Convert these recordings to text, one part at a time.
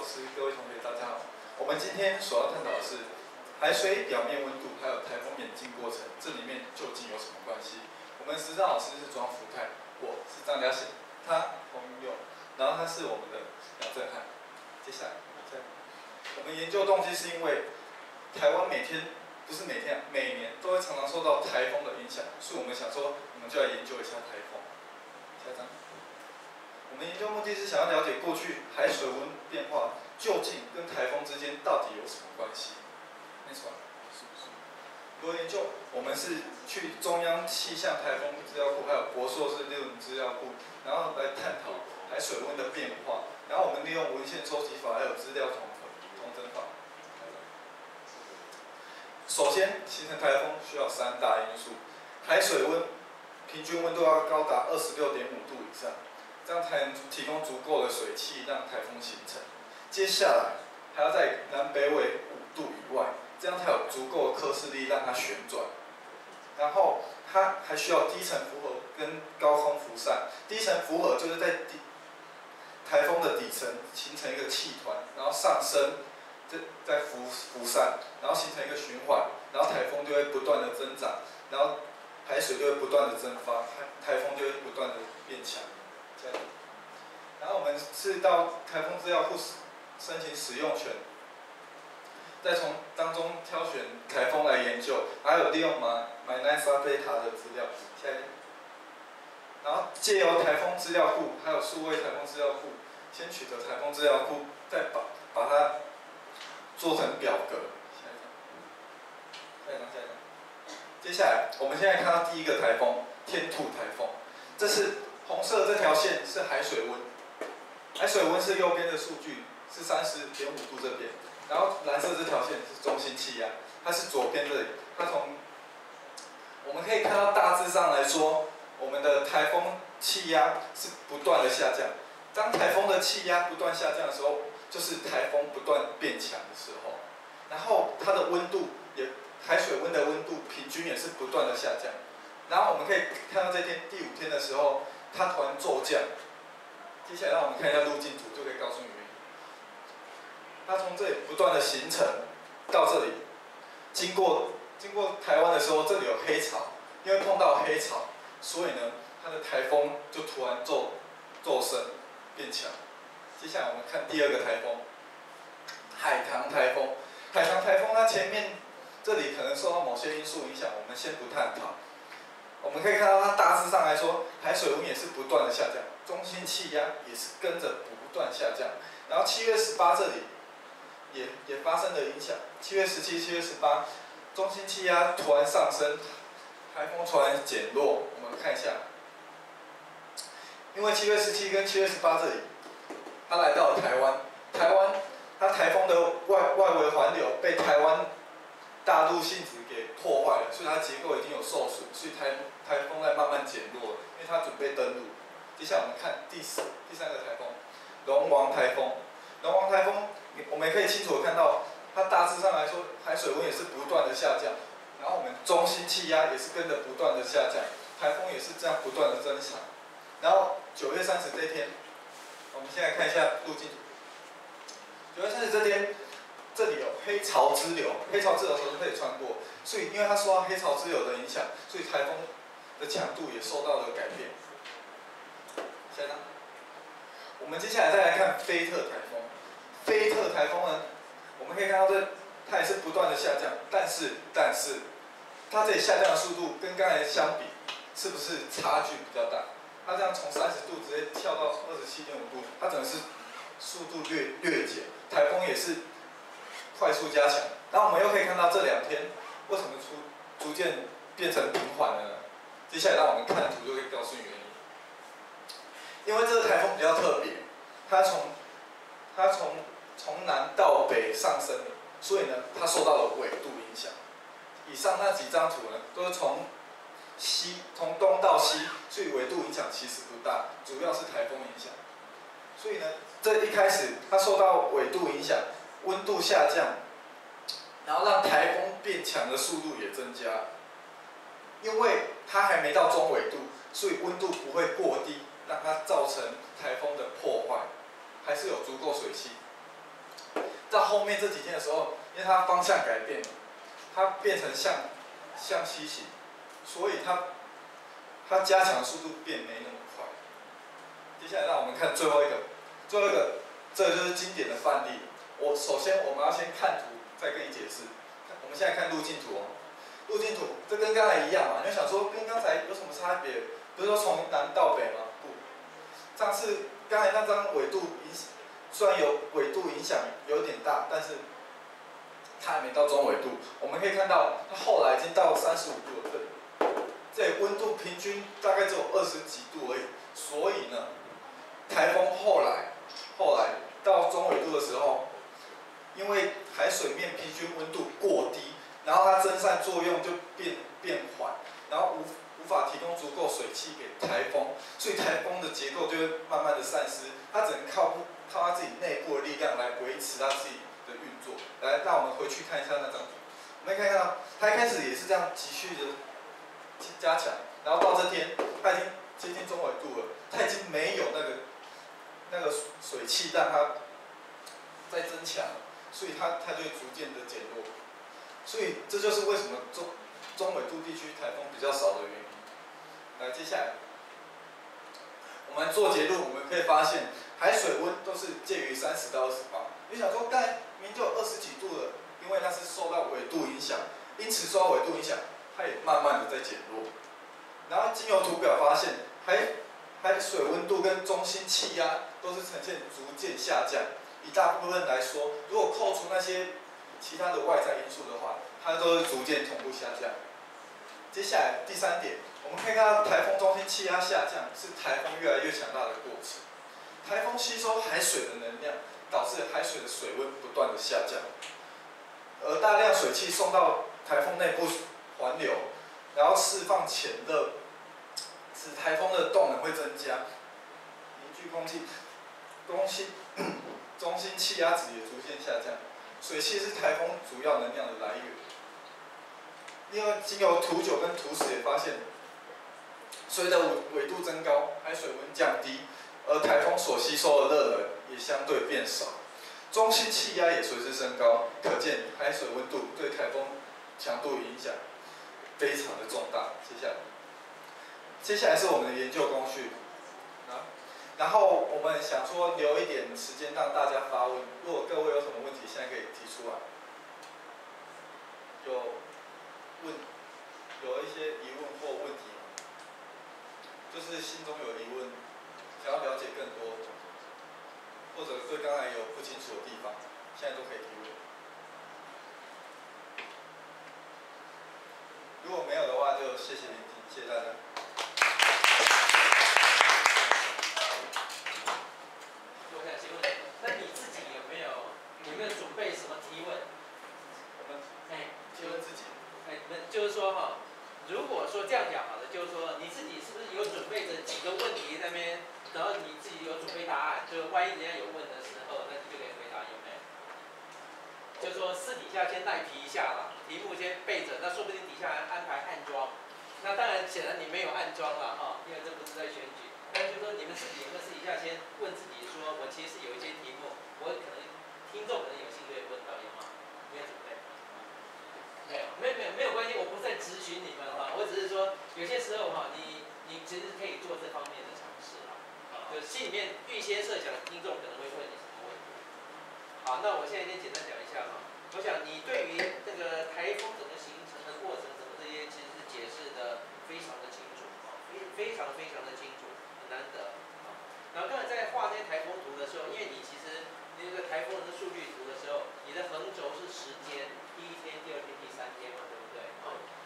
师、各位同学，大家好。我们今天所要探讨的是海水表面温度还有台风演进过程，这里面究竟有什么关系？我们实战老师是庄福泰，我是张家显，他洪明佑，然后他是我们的杨正汉。接下来，我们研究动机是因为台湾每天不是每天，每年都会常常受到台风的影响，所以我们想说，我们就来研究一下台风。下一张。我们研究目的是想要了解过去海水温变化究竟跟台风之间到底有什么关系。Next one。如何研究？我们是去中央气象台风资料库，还有国硕士论文资料库，然后来探讨海水温的变化。然后我们利用文献收集法还有资料统整法。首先，形成台风需要3大因素：海水温平均温度要高达26.5度以上。这样才能提供足够的水汽让台风形成。接下来还要在南北纬5度以外，这样才有足够的科氏力让它旋转。然后它还需要低层浮合跟高空浮散。低层浮合就是在台风的底层形成一个气团，然后上升，再浮散，然后形成一个循环，然后台风就会不断的增长，然后海水就会不断的蒸发，台风就会不断的变强。然后我们是到台风资料库申请使用权，再从当中挑选台风来研究，还有利用MyNISA Data 的资料。下一点，然后借由台风资料库，还有数位台风资料库，先取得台风资料库，再把它做成表格。下一张。接下来，我们现在看到第一个台风天兔台风，这是。红色这条线是海水温，海水温是右边的数据，是30.5度这边，然后蓝色这条线是中心气压，它是左边这里，我们可以看到大致上来说，我们的台风气压是不断的下降。当台风的气压不断下降的时候，就是台风不断变强的时候，然后它的温度海水温的温度平均也是不断的下降。然后我们可以看到这天第5天的时候。它突然骤降，接下来让我们看一下路径图，就可以告诉你原因。它从这里不断的形成，到这里，经过台湾的时候，这里有黑潮，因为碰到黑潮，所以呢，它的台风就突然骤升变强。接下来我们看第2个台风，海棠台风。海棠台风它前面这里可能受到某些因素影响，我们先不探讨。我们可以看到，它大致上来说，海水温也是不断的下降，中心气压也是跟着不断下降。然后7月18这里也发生了影响，7月17、7月18，中心气压突然上升，台风突然减弱。我们看一下，因为7月17跟7月18这里，它来到了台湾，它台风的外围环流被台湾大陆性质给破坏了，所以它结构已经有受损，所以台风在慢慢减弱了，因为它准备登陆。接下来我们看第3个台风，龙王台风。龙王台风，我们也可以清楚的看到，它大致上来说，海水温也是不断的下降，然后我们中心气压也是跟着不断的下降，台风也是这样不断的增强。然后9月30这天，我们现在看一下路径图。9月30这天。这里有黑潮支流，黑潮支流的时候可以穿过，所以因为它受到黑潮支流的影响，所以台风的强度也受到了改变。下一张，我们接下来再来看菲特台风。菲特台风呢，我们可以看到它也是不断的下降，但是它这里下降的速度跟刚才相比，是不是差距比较大？它这样从30度直接跳到27.5度，它整个是速度略减，台风也是。快速加强，然后我们又可以看到这2天为什么逐渐变成平缓了呢？接下来让我们看图就可以告诉你原因。因为这个台风比较特别，它从南到北上升了，所以呢，它受到了纬度影响。以上那几张图呢，都是从东到西，所以纬度影响其实不大，主要是台风影响。所以呢，这一开始它受到纬度影响。温度下降，然后让台风变强的速度也增加。因为它还没到中纬度，所以温度不会过低，让它造成台风的破坏，还是有足够水汽。到后面这几天的时候，因为它方向改变了，它变成向西行，所以它加强速度变没那么快。接下来让我们看最后一个，这个就是经典的范例。首先我们要先看图，再跟你解释。我们现在看路径图哦，路径图这跟刚才一样嘛，你就想说跟刚才有什么差别？不是说从南到北吗？不，上次刚才那张纬度虽然有纬度影响有点大，但是它还没到中纬度。我们可以看到，它后来已经到35度了，这里温度平均大概只有20几度而已。所以呢，台风后来到中纬度的时候，因为海水面平均温度过低，然后它蒸散作用就变缓，然后无法提供足够水汽给台风，所以台风的结构就会慢慢的散失，它只能靠它自己内部的力量来维持它自己的运作。来，让我们回去看一下那张图，我们可以看到，它一开始也是这样急剧的加强，然后到这天，它已经接近中纬度了，它已经没有那个水汽让它再增强，所以它就会逐渐的减弱。所以这就是为什么中纬度地区台风比较少的原因。来，接下来我们做结论，我们可以发现海水温都是介于30到28。你想说，刚才明明就有20几度了，因为那是受到纬度影响，因此受到纬度影响，它也慢慢的在减弱。然后经由图表发现，海水温度跟中心气压都是呈现逐渐下降。以大部分来说，如果扣除那些其他的外在因素的话，它都是逐渐同步下降。接下来第3点，我们可以看到台风中心气压下降是台风越来越强大的过程。台风吸收海水的能量，导致海水的水温不断的下降，而大量水汽送到台风内部环流，然后释放潜热，使台风的动能会增加，凝聚空气，中心气压值也逐渐下降。水汽是台风主要能量的来源。另外，经由图9跟图10也发现，随着纬度增高，海水温降低，而台风所吸收的热能也相对变少，中心气压也随之升高，可见海水温度对台风强度影响非常的重大。接下来是我们的研究工序，然后我们想说留一点时间让大家发问，如果各位有什么问题，现在可以提出来。有一些疑问或问题吗？就是心中有疑问，想要了解更多，或者对刚才有不清楚的地方，现在都可以提问。如果没有的话，就谢谢聆听，谢谢大家。我想请问，那你自己有没有准备什么提问？提问自己。就是说哈，如果说这样讲好了，就是说你自己是不是有准备着几个问题在那边，然后你自己有准备答案，就是万一人家有问的时候，那你就可以回答，有没有？就是说私底下先赖皮一下啦，题目先背着，那说不定底下安排暗装。那当然，显然你没有暗装了哈，因为这不是在选举。但就是说你们自己有没有私底下先问自己说，我其实有一些题目，我可能听众可能有兴趣问到，有吗？没有准备？没有关系，我不在质询你们哈，我只是说有些时候哈，你其实可以做这方面的尝试啦，就心里面预先设想听众可能会问你什么问题。好，那我现在先简单讲一下哈，我想你对于这个台风整个形成的过程，什么这些其实是解释的非常的清楚啊，非常的清楚，很难得啊。然后刚才在画这些台风图的时候，因为你其实那个台风的数据图的时候，你的横轴是时间，第1天、第2天、第3天嘛，对不对？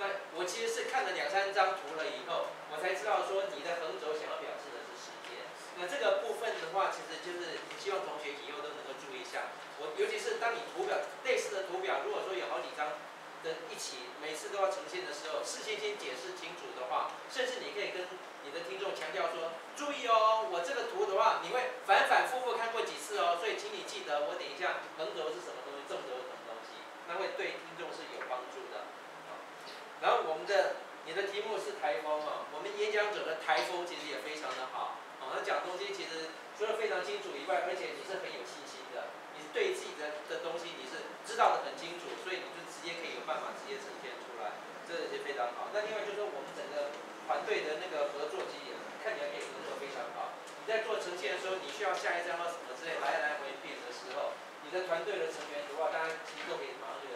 那我其实是看了2、3张图了以后，我才知道说你的横轴想要表示的是时间。那这个部分的话，其实就是希望同学以后都能够注意一下。尤其是当你图表类似的图表，如果说有好几张的一起，每次都要呈现的时候，事先先解释清楚的话，甚至你可以跟你的听众强调说，注意哦，我这个图的话，你会反复看过几次哦，所以请你记得，我等一下横轴是什么东西，纵轴是什么东西，那会对听众是有帮助的。然后你的题目是台风啊，我们演讲者的台风其实也非常的好，他讲东西其实除了非常清楚以外，而且你是很有信心的，你对自己的东西常好。那另外就是说我们整个团队的那个合作其实也看起来可以合作非常好。你在做呈现的时候，你需要下一张或什么之类来回变的时候，你的团队的成员的话，大家其实都可以马上就